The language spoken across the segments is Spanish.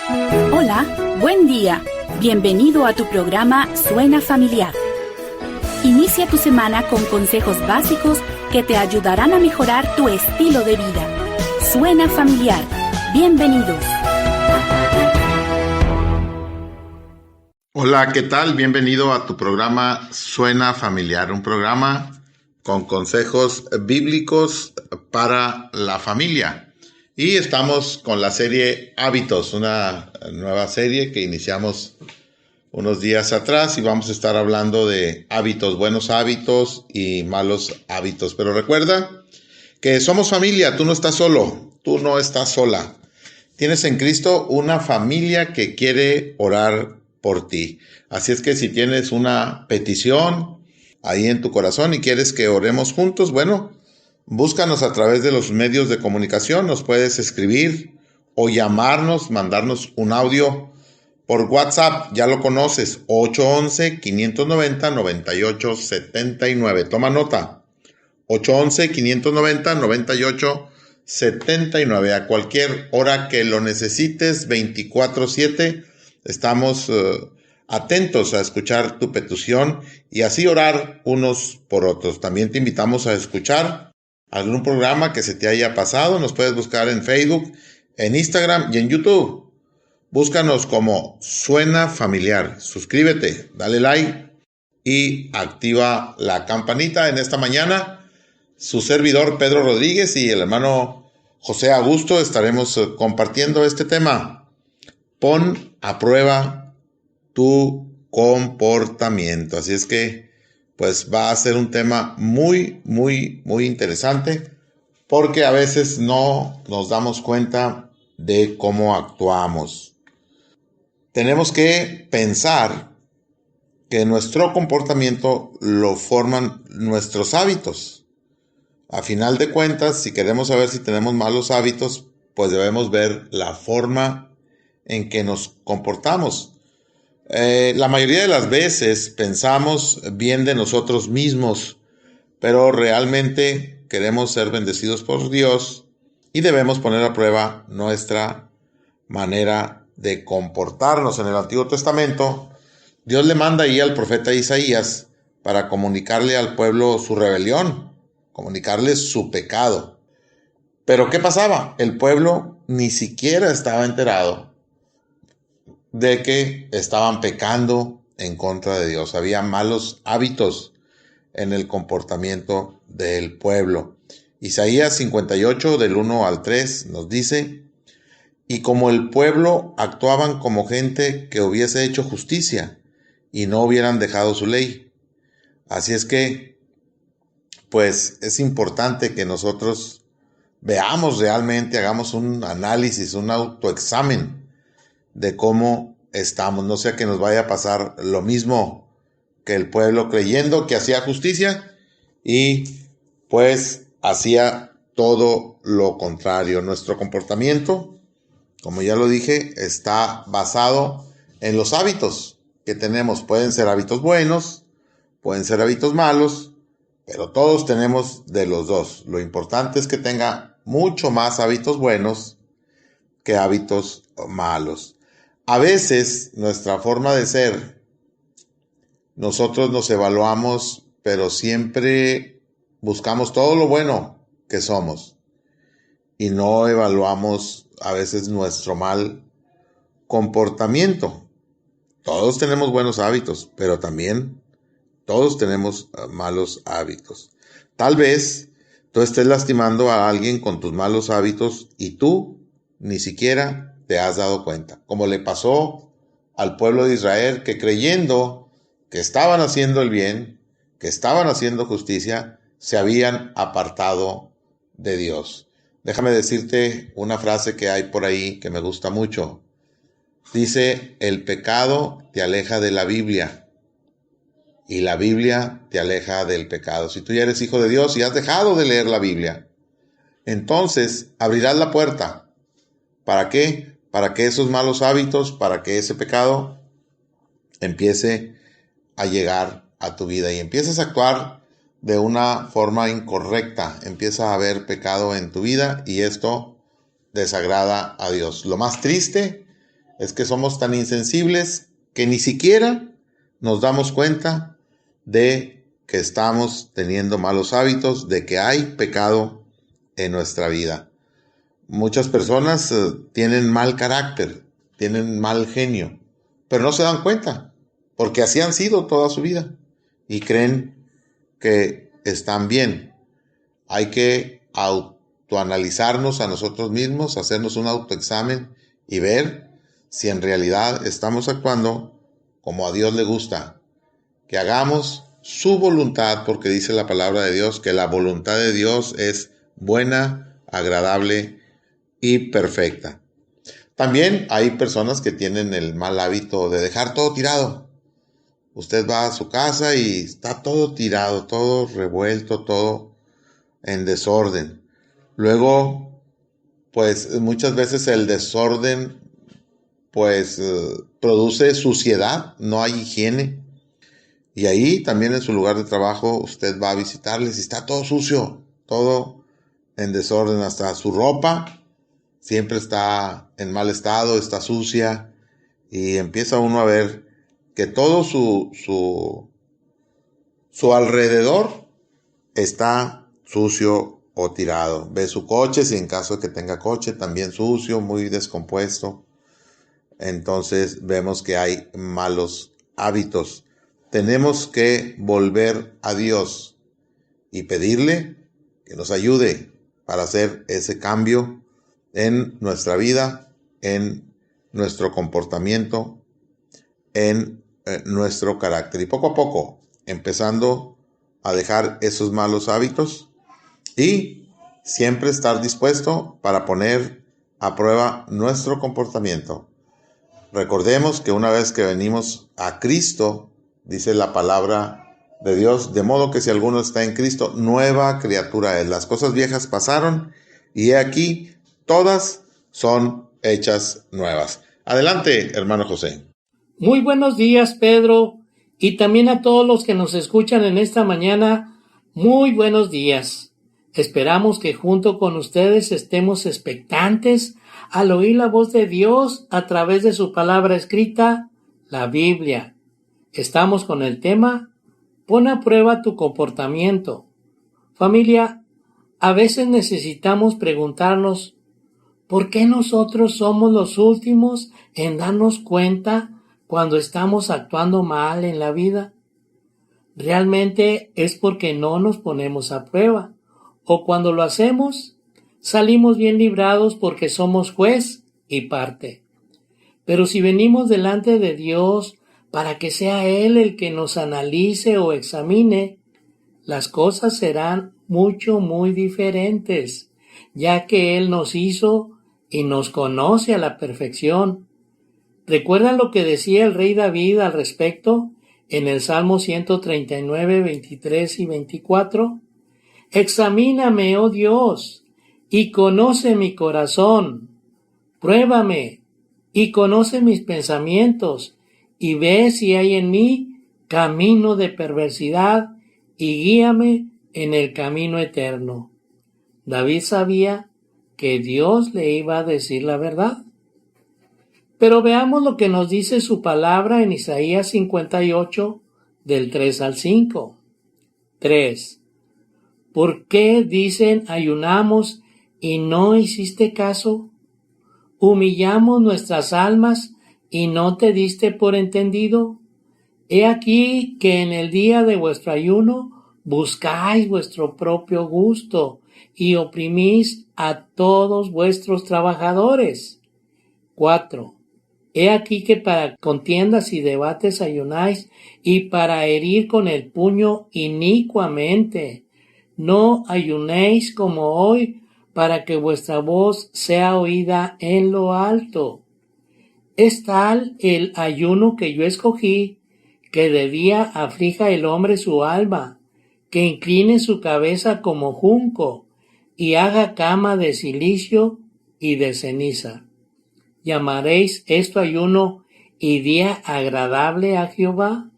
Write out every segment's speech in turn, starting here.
Hola, buen día. Bienvenido a tu programa Suena Familiar. Inicia tu semana con consejos básicos que te ayudarán a mejorar tu estilo de vida. Suena Familiar. Bienvenidos. Hola, ¿qué tal? Bienvenido a tu programa Suena Familiar, un programa con consejos bíblicos para la familia. Y estamos con la serie Hábitos, una nueva serie que iniciamos unos días atrás y vamos a estar hablando de hábitos, buenos hábitos y malos hábitos. Pero recuerda que somos familia, tú no estás solo, tú no estás sola. Tienes en Cristo una familia que quiere orar por ti. Así es que si tienes una petición ahí en tu corazón y quieres que oremos juntos, bueno, búscanos a través de los medios de comunicación, nos puedes escribir o llamarnos, mandarnos un audio por WhatsApp, ya lo conoces, 811-590-9879. Toma nota, 811-590-9879. A cualquier hora que lo necesites, 24/7, estamos atentos a escuchar tu petición y así orar unos por otros. También te invitamos a escuchar algún programa que se te haya pasado. Nos puedes buscar en Facebook, en Instagram y en YouTube. Búscanos como Suena Familiar. Suscríbete, dale like y activa la campanita. En esta mañana, su servidor Pedro Rodríguez y el hermano José Augusto estaremos compartiendo este tema. Pon a prueba tu comportamiento. Así es que pues va a ser un tema muy interesante, porque a veces no nos damos cuenta de cómo actuamos. Tenemos que pensar que nuestro comportamiento lo forman nuestros hábitos. A final de cuentas, si queremos saber si tenemos malos hábitos, pues debemos ver la forma en que nos comportamos. La mayoría de las veces pensamos bien de nosotros mismos, pero realmente queremos ser bendecidos por Dios y debemos poner a prueba nuestra manera de comportarnos. En el Antiguo Testamento, Dios le manda ahí al profeta Isaías para comunicarle al pueblo su rebelión, comunicarle su pecado. Pero ¿qué pasaba? El pueblo ni siquiera estaba enterado de que estaban pecando en contra de Dios. Había malos hábitos en el comportamiento del pueblo. Isaías 58 del 1 al 3 nos dice: y como el pueblo actuaban como gente que hubiese hecho justicia y no hubieran dejado su ley. Así es que, pues es importante que nosotros veamos realmente, hagamos un análisis, un autoexamen de cómo estamos. No sea que nos vaya a pasar lo mismo que el pueblo, creyendo que hacía justicia y pues hacía todo lo contrario. Nuestro comportamiento, como ya lo dije, está basado en los hábitos que tenemos. Pueden ser hábitos buenos, pueden ser hábitos malos, pero todos tenemos de los dos. Lo importante es que tenga mucho más hábitos buenos que hábitos malos. A veces nuestra forma de ser, nosotros nos evaluamos, pero siempre buscamos todo lo bueno que somos y no evaluamos a veces nuestro mal comportamiento. Todos tenemos buenos hábitos, pero también todos tenemos malos hábitos. Tal vez tú estés lastimando a alguien con tus malos hábitos y tú ni siquiera te has dado cuenta, como le pasó al pueblo de Israel, que creyendo que estaban haciendo el bien, que estaban haciendo justicia, se habían apartado de Dios. Déjame decirte una frase que hay por ahí que me gusta mucho. Dice: el pecado te aleja de la Biblia y la Biblia te aleja del pecado. Si tú ya eres hijo de Dios y has dejado de leer la Biblia, entonces abrirás la puerta. ¿Para qué? Para que esos malos hábitos, para que ese pecado empiece a llegar a tu vida y empieces a actuar de una forma incorrecta. Empieza a haber pecado en tu vida y esto desagrada a Dios. Lo más triste Es que somos tan insensibles que ni siquiera nos damos cuenta de que estamos teniendo malos hábitos, de que hay pecado en nuestra vida. Muchas personas tienen mal carácter, tienen mal genio, pero no se dan cuenta, porque así han sido toda su vida y creen que están bien. Hay que autoanalizarnos a nosotros mismos, hacernos un autoexamen y ver si en realidad estamos actuando como a Dios le gusta, que hagamos su voluntad, porque dice la palabra de Dios que la voluntad de Dios es buena, agradable y perfecta. También hay personas que tienen el mal hábito de dejar todo tirado. Usted va a su casa y está todo tirado, todo revuelto, todo en desorden. Luego, pues muchas veces el desorden produce suciedad, no hay higiene. Y ahí también en su lugar de trabajo usted va a visitarles y está todo sucio, todo en desorden, hasta su ropa siempre está en mal estado, está sucia, y empieza uno a ver que todo su alrededor está sucio o tirado. Ve su coche, si en caso de que tenga coche, también sucio, muy descompuesto. Entonces vemos que hay malos hábitos. Tenemos que volver a Dios y pedirle que nos ayude para hacer ese cambio en nuestra vida, en nuestro comportamiento, en nuestro carácter. Y poco a poco, empezando a dejar esos malos hábitos y siempre estar dispuesto para poner a prueba nuestro comportamiento. Recordemos que una vez que venimos a Cristo, dice la palabra de Dios, de modo que si alguno está en Cristo, nueva criatura es. Las cosas viejas pasaron y he aquí, todas son hechas nuevas. Adelante, hermano José. Muy buenos días, Pedro, y también a todos los que nos escuchan en esta mañana, muy buenos días. Esperamos que junto con ustedes estemos expectantes al oír la voz de Dios a través de su palabra escrita, la Biblia. Estamos con el tema, pon a prueba tu comportamiento. Familia, a veces necesitamos preguntarnos, ¿por qué nosotros somos los últimos en darnos cuenta cuando estamos actuando mal en la vida? Realmente es porque no nos ponemos a prueba, o cuando lo hacemos, salimos bien librados porque somos juez y parte. Pero si venimos delante de Dios para que sea Él el que nos analice o examine, las cosas serán muy diferentes, ya que Él nos hizo y nos conoce a la perfección. ¿Recuerdan lo que decía el rey David al respecto en el Salmo 139, 23 y 24? Examíname, oh Dios, y conoce mi corazón. Pruébame y conoce mis pensamientos, y ve si hay en mí camino de perversidad, y guíame en el camino eterno. David sabía que Dios le iba a decir la verdad. Pero veamos lo que nos dice su palabra en Isaías 58, del 3 al 5. 3. ¿Por qué dicen ayunamos y no hiciste caso? Humillamos nuestras almas y no te diste por entendido. He aquí que en el día de vuestro ayuno buscáis vuestro propio gusto y oprimís a todos vuestros trabajadores. 4. He aquí que para contiendas y debates ayunáis y para herir con el puño inicuamente. No ayunéis como hoy para que vuestra voz sea oída en lo alto. Es tal el ayuno que yo escogí, que de día aflija el hombre su alma, que incline su cabeza como junco, y haga cama de cilicio y de ceniza. ¿Llamaréis esto ayuno y día agradable a Jehová?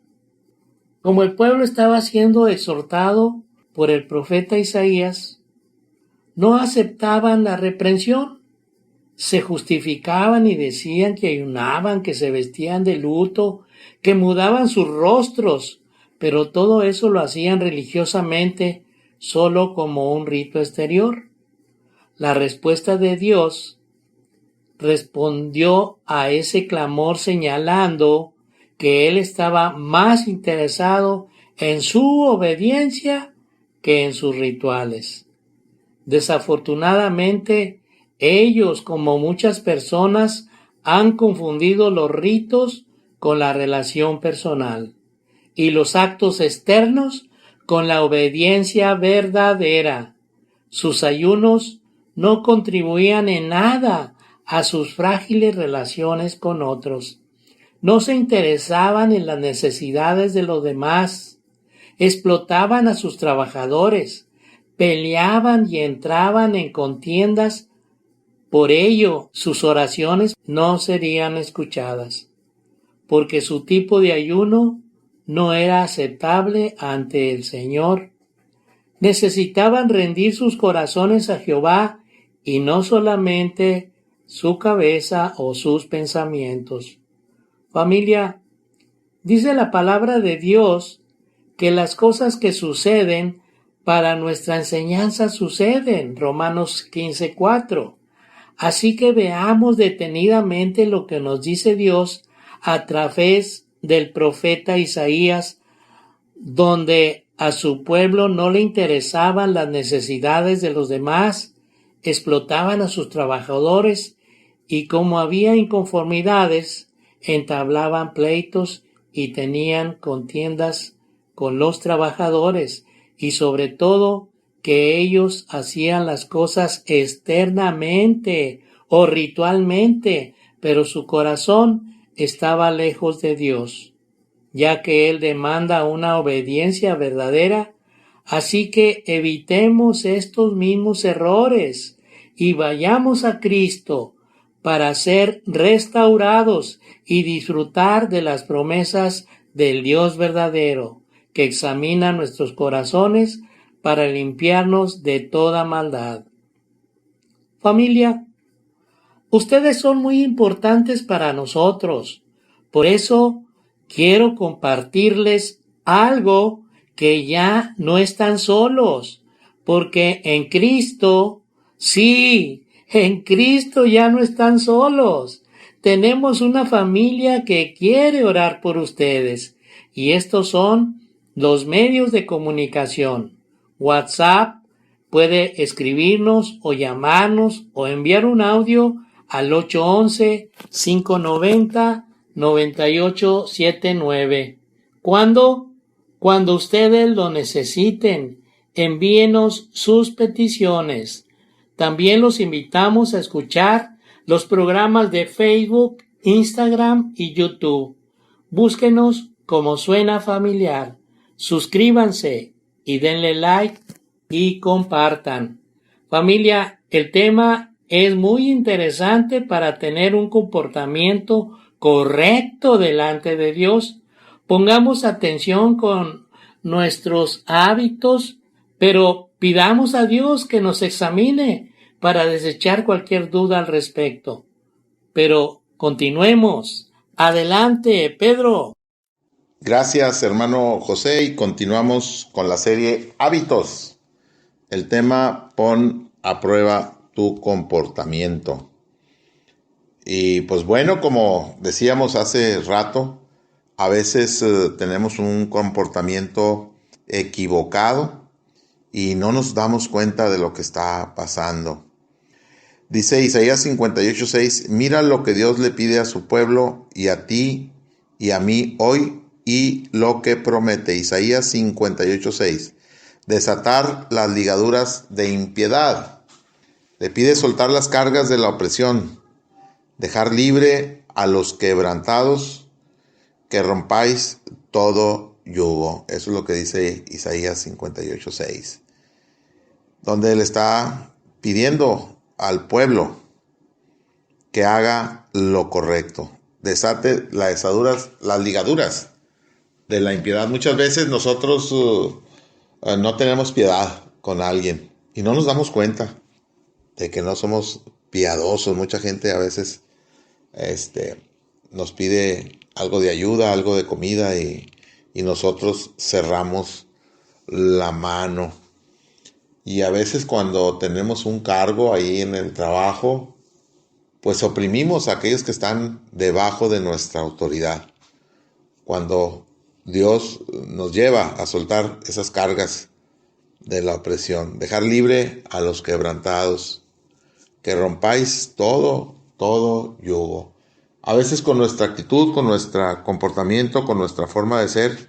Como el pueblo estaba siendo exhortado por el profeta Isaías, no aceptaban la reprensión, se justificaban y decían que ayunaban, que se vestían de luto, que mudaban sus rostros, pero todo eso lo hacían religiosamente, solo como un rito exterior. La respuesta de Dios respondió a ese clamor señalando que Él estaba más interesado en su obediencia que en sus rituales. Desafortunadamente, ellos, como muchas personas, han confundido los ritos con la relación personal y los actos externos con la obediencia verdadera. Sus ayunos no contribuían en nada a sus frágiles relaciones con otros. No se interesaban en las necesidades de los demás, explotaban a sus trabajadores, peleaban y entraban en contiendas. Por ello, sus oraciones no serían escuchadas, porque su tipo de ayuno no era aceptable ante el Señor. Necesitaban rendir sus corazones a Jehová y no solamente su cabeza o sus pensamientos. Familia, dice la palabra de Dios que las cosas que suceden para nuestra enseñanza suceden. Romanos 15:4. Así que veamos detenidamente lo que nos dice Dios a través del profeta Isaías, donde a su pueblo no le interesaban las necesidades de los demás, explotaban a sus trabajadores y como había inconformidades, entablaban pleitos y tenían contiendas con los trabajadores y sobre todo que ellos hacían las cosas externamente o ritualmente, pero su corazón estaba lejos de Dios, ya que Él demanda una obediencia verdadera. Así que evitemos estos mismos errores y vayamos a Cristo para ser restaurados y disfrutar de las promesas del Dios verdadero, que examina nuestros corazones para limpiarnos de toda maldad. Familia, ustedes son muy importantes para nosotros. Por eso quiero compartirles algo que ya no están solos, porque en Cristo, sí, en Cristo ya no están solos. Tenemos una familia que quiere orar por ustedes y estos son los medios de comunicación. WhatsApp, puede escribirnos o llamarnos o enviar un audio al 811-590-9879. ¿Cuándo? Cuando ustedes lo necesiten, envíenos sus peticiones. También los invitamos a escuchar los programas de Facebook, Instagram y YouTube. Búsquenos como Suena Familiar. Suscríbanse y denle like y compartan. Familia, el tema es muy interesante para tener un comportamiento correcto delante de Dios. Pongamos atención con nuestros hábitos, pero pidamos a Dios que nos examine para desechar cualquier duda al respecto. Pero continuemos. Adelante, Pedro. Gracias, hermano José, y continuamos con la serie Hábitos. El tema: pon a prueba tu comportamiento. Y pues bueno, como decíamos hace rato, a veces tenemos un comportamiento equivocado y no nos damos cuenta de lo que está pasando. Dice Isaías 58:6, mira lo que Dios le pide a su pueblo y a ti y a mí hoy, y lo que promete. Isaías 58:6, desatar las ligaduras de impiedad. Le pide soltar las cargas de la opresión, dejar libre a los quebrantados, que rompáis todo yugo. Eso es lo que dice Isaías 58:6, donde él está pidiendo al pueblo que haga lo correcto, desate las ligaduras de la impiedad. Muchas veces nosotros no tenemos piedad con alguien y no nos damos cuenta de que no somos piadosos. Mucha gente a veces nos pide algo de ayuda, algo de comida y nosotros cerramos la mano. Y a veces cuando tenemos un cargo ahí en el trabajo, pues oprimimos a aquellos que están debajo de nuestra autoridad. Cuando Dios nos lleva a soltar esas cargas de la opresión, dejar libre a los quebrantados, que rompáis todo yugo. A veces con nuestra actitud, con nuestro comportamiento, con nuestra forma de ser,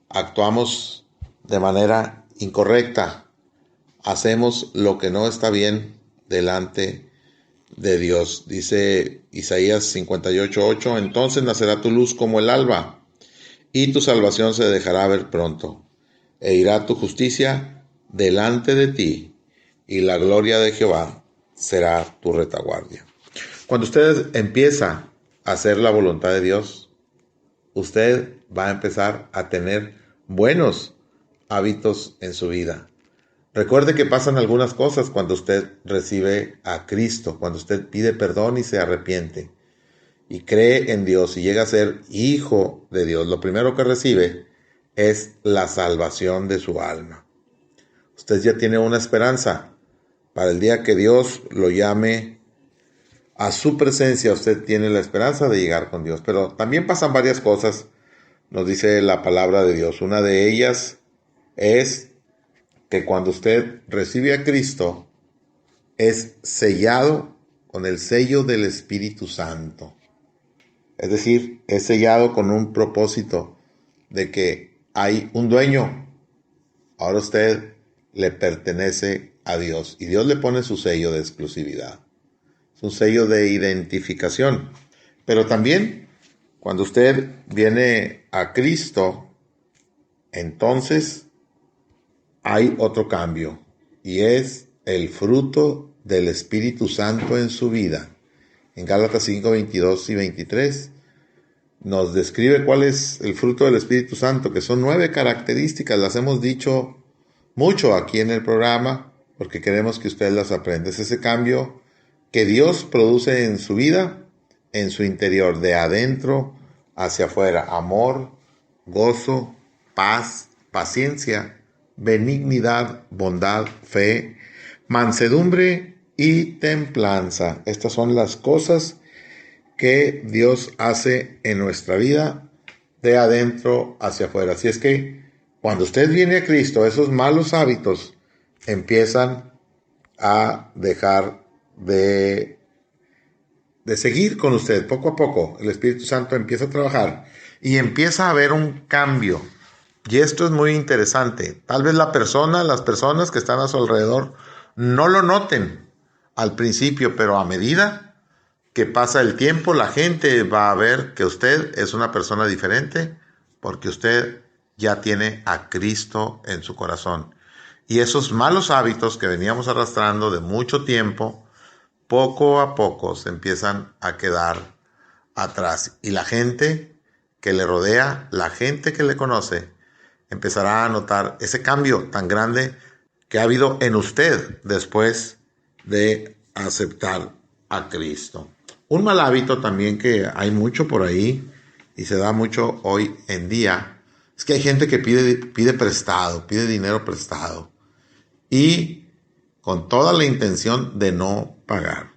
actuamos de manera incorrecta. Hacemos lo que no está bien delante de Dios. Dice Isaías 58:8, entonces nacerá tu luz como el alba, y tu salvación se dejará ver pronto, e irá tu justicia delante de ti, y la gloria de Jehová será tu retaguardia. Cuando usted empieza a hacer la voluntad de Dios, usted va a empezar a tener buenos hábitos en su vida. Recuerde que pasan algunas cosas cuando usted recibe a Cristo, cuando usted pide perdón y se arrepiente y cree en Dios y llega a ser hijo de Dios. Lo primero que recibe es la salvación de su alma. Usted ya tiene una esperanza para el día que Dios lo llame a su presencia. Usted tiene la esperanza de llegar con Dios, pero también pasan varias cosas, nos dice la palabra de Dios. Una de ellas es que cuando usted recibe a Cristo, es sellado con el sello del Espíritu Santo. Es decir, es sellado con un propósito de que hay un dueño. Ahora usted le pertenece a Dios y Dios le pone su sello de exclusividad. Es un sello de identificación. Pero también, cuando usted viene a Cristo, entonces hay otro cambio, y es el fruto del Espíritu Santo en su vida. En Gálatas 5:22 y 23 nos describe cuál es el fruto del Espíritu Santo, que son 9 características. Las hemos dicho mucho aquí en el programa porque queremos que usted las aprenda. Es ese cambio que Dios produce en su vida, en su interior, de adentro hacia afuera. Amor, gozo, paz, paciencia, benignidad, bondad, fe, mansedumbre y templanza. Estas son las cosas que Dios hace en nuestra vida de adentro hacia afuera. Así es que cuando usted viene a Cristo, esos malos hábitos empiezan a dejar de seguir con usted. Poco a poco el Espíritu Santo empieza a trabajar y empieza a haber un cambio. Y esto es muy interesante. Tal vez las personas que están a su alrededor no lo noten al principio, pero a medida que pasa el tiempo, la gente va a ver que usted es una persona diferente porque usted ya tiene a Cristo en su corazón. Y esos malos hábitos que veníamos arrastrando de mucho tiempo, poco a poco se empiezan a quedar atrás. Y la gente que le rodea, la gente que le conoce, empezará a notar ese cambio tan grande que ha habido en usted después de aceptar a Cristo. Un mal hábito también que hay mucho por ahí y se da mucho hoy en día es que hay gente que pide prestado, pide dinero prestado y con toda la intención de no pagar.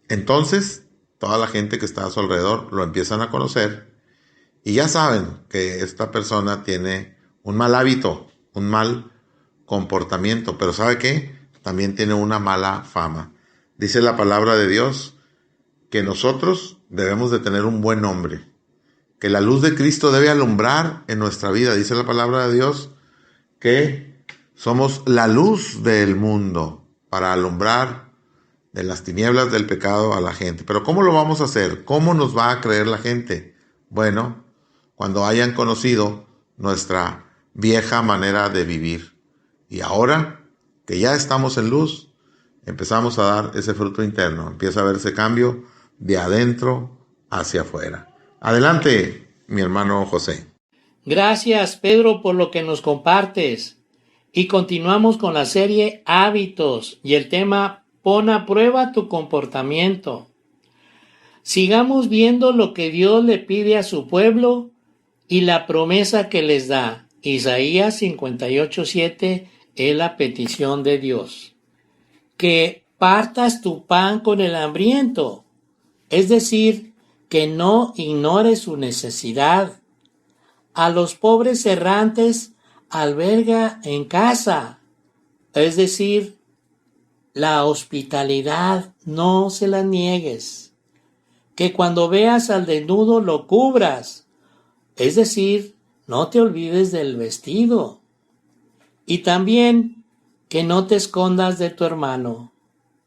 Entonces, toda la gente que está a su alrededor lo empiezan a conocer y ya saben que esta persona tiene un mal hábito, un mal comportamiento, pero ¿sabe qué? También tiene una mala fama. Dice la palabra de Dios que nosotros debemos de tener un buen nombre, que la luz de Cristo debe alumbrar en nuestra vida. Dice la palabra de Dios que somos la luz del mundo para alumbrar de las tinieblas del pecado a la gente. Pero ¿cómo lo vamos a hacer? ¿Cómo nos va a creer la gente? Bueno, cuando hayan conocido nuestra vieja manera de vivir. Y ahora que ya estamos en luz, empezamos a dar ese fruto interno. Empieza a haber ese cambio de adentro hacia afuera. Adelante, mi hermano José. Gracias, Pedro, por lo que nos compartes. Y continuamos con la serie Hábitos y el tema pon a prueba tu comportamiento. Sigamos viendo lo que Dios le pide a su pueblo y la promesa que les da. Isaías 58:7 es la petición de Dios. Que partas tu pan con el hambriento, es decir, que no ignores su necesidad. A los pobres errantes alberga en casa, es decir, la hospitalidad no se la niegues. Que cuando veas al desnudo lo cubras, es decir, no te olvides del vestido. Y también que no te escondas de tu hermano,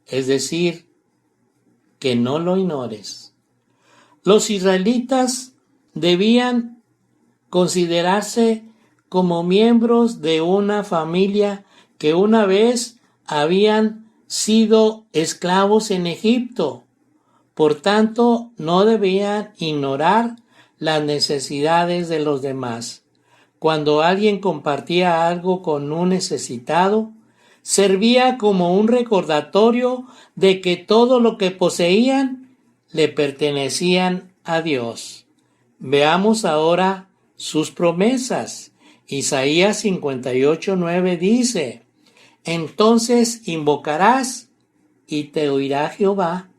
es decir, que no lo ignores. Los israelitas debían considerarse como miembros de una familia que una vez habían sido esclavos en Egipto. Por tanto, no debían ignorar las necesidades de los demás. Cuando alguien compartía algo con un necesitado, servía como un recordatorio de que todo lo que poseían le pertenecían a Dios. Veamos ahora sus promesas. Isaías 58:9 dice: Entonces invocarás y te oirá Jehová.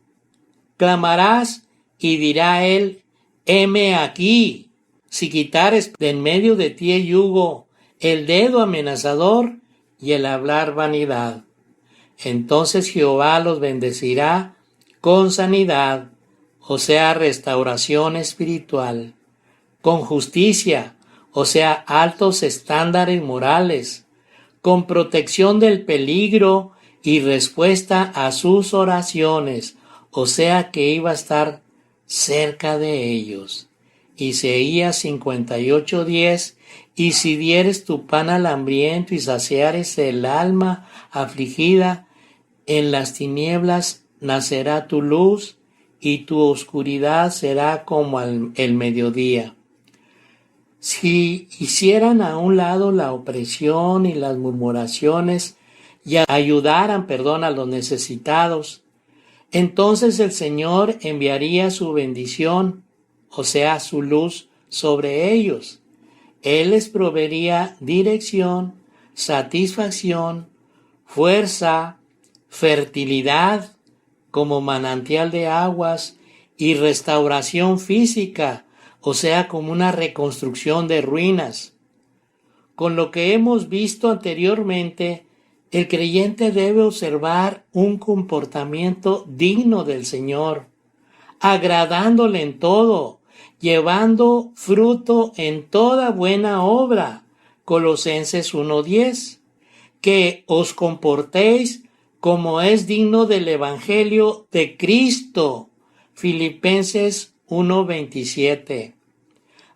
Clamarás y dirá él: heme aquí. Si quitares de en medio de ti el yugo, el dedo amenazador y el hablar vanidad, entonces Jehová los bendecirá con sanidad, o sea, restauración espiritual, con justicia, o sea, altos estándares morales, con protección del peligro y respuesta a sus oraciones, o sea que iba a estar cerca de ellos. Isaías 58:10: Y si dieres tu pan al hambriento y saciares el alma afligida, en las tinieblas nacerá tu luz y tu oscuridad será como el mediodía. Si hicieran a un lado la opresión y las murmuraciones y ayudaran, a los necesitados, entonces el Señor enviaría su bendición, o sea, su luz sobre ellos. Él les proveería dirección, satisfacción, fuerza, fertilidad como manantial de aguas y restauración física, o sea, como una reconstrucción de ruinas. Con lo que hemos visto anteriormente, el creyente debe observar un comportamiento digno del Señor, agradándole en todo, llevando fruto en toda buena obra. Colosenses 1:10. Que os comportéis como es digno del Evangelio de Cristo. Filipenses 1:27.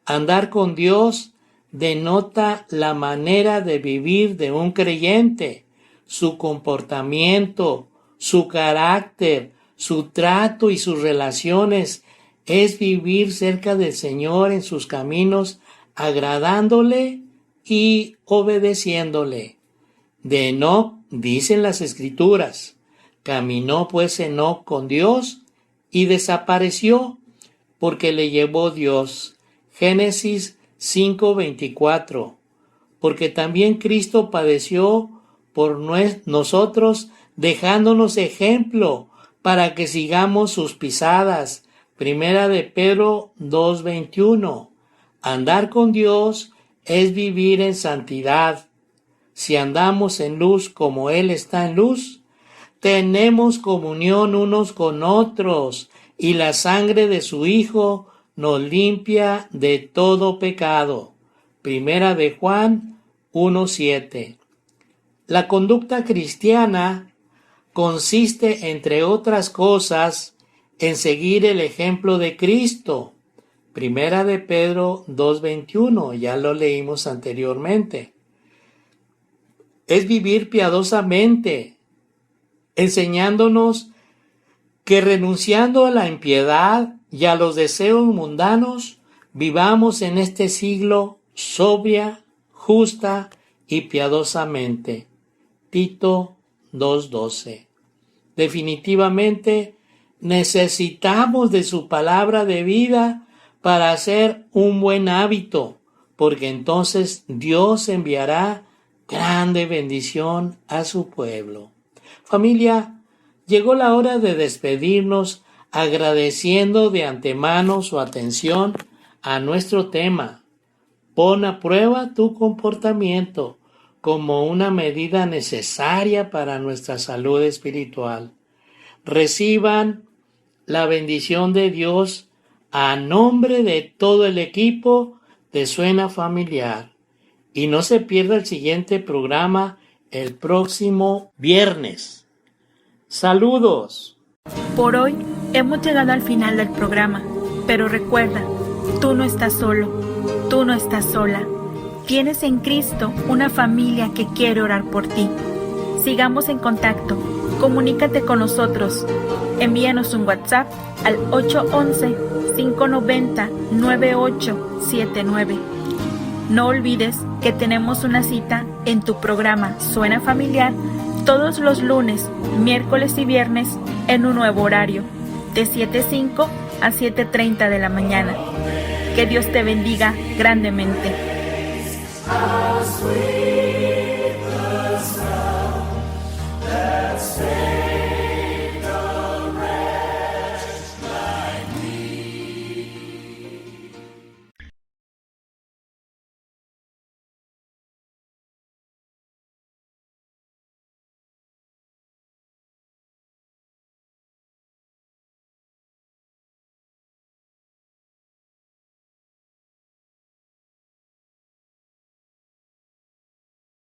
Andar con Dios denota la manera de vivir de un creyente, su comportamiento, su carácter, su trato y sus relaciones. Es vivir cerca del Señor en sus caminos, agradándole y obedeciéndole. De Enoc dicen las Escrituras: caminó pues Enoc con Dios y desapareció, porque le llevó Dios. Génesis 5:24. Porque también Cristo padeció por nosotros, dejándonos ejemplo para que sigamos sus pisadas. Primera de Pedro 2:21. Andar con Dios es vivir en santidad. Si andamos en luz como Él está en luz, tenemos comunión unos con otros, y la sangre de su Hijo nos limpia de todo pecado. Primera de Juan 1:7. La conducta cristiana consiste, entre otras cosas, en seguir el ejemplo de Cristo. Primera de Pedro 2:21, ya lo leímos anteriormente. Es vivir piadosamente, enseñándonos que renunciando a la impiedad y a los deseos mundanos, vivamos en este siglo sobria, justa y piadosamente. Tito 2:12. Definitivamente necesitamos de su palabra de vida para hacer un buen hábito, porque entonces Dios enviará grande bendición a su pueblo. Familia, llegó la hora de despedirnos agradeciendo de antemano su atención a nuestro tema. Pon a prueba tu comportamiento como una medida necesaria para nuestra salud espiritual. Reciban la bendición de Dios a nombre de todo el equipo de Suena Familiar. Y no se pierda el siguiente programa el próximo viernes. ¡Saludos! Por hoy hemos llegado al final del programa, pero recuerda, tú no estás solo, tú no estás sola. Tienes en Cristo una familia que quiere orar por ti. Sigamos en contacto, comunícate con nosotros. Envíanos un WhatsApp al 811-590-9879. No olvides que tenemos una cita en tu programa Suena Familiar todos los lunes, miércoles y viernes en un nuevo horario, de 7:05 a 7:30 de la mañana. Que Dios te bendiga grandemente.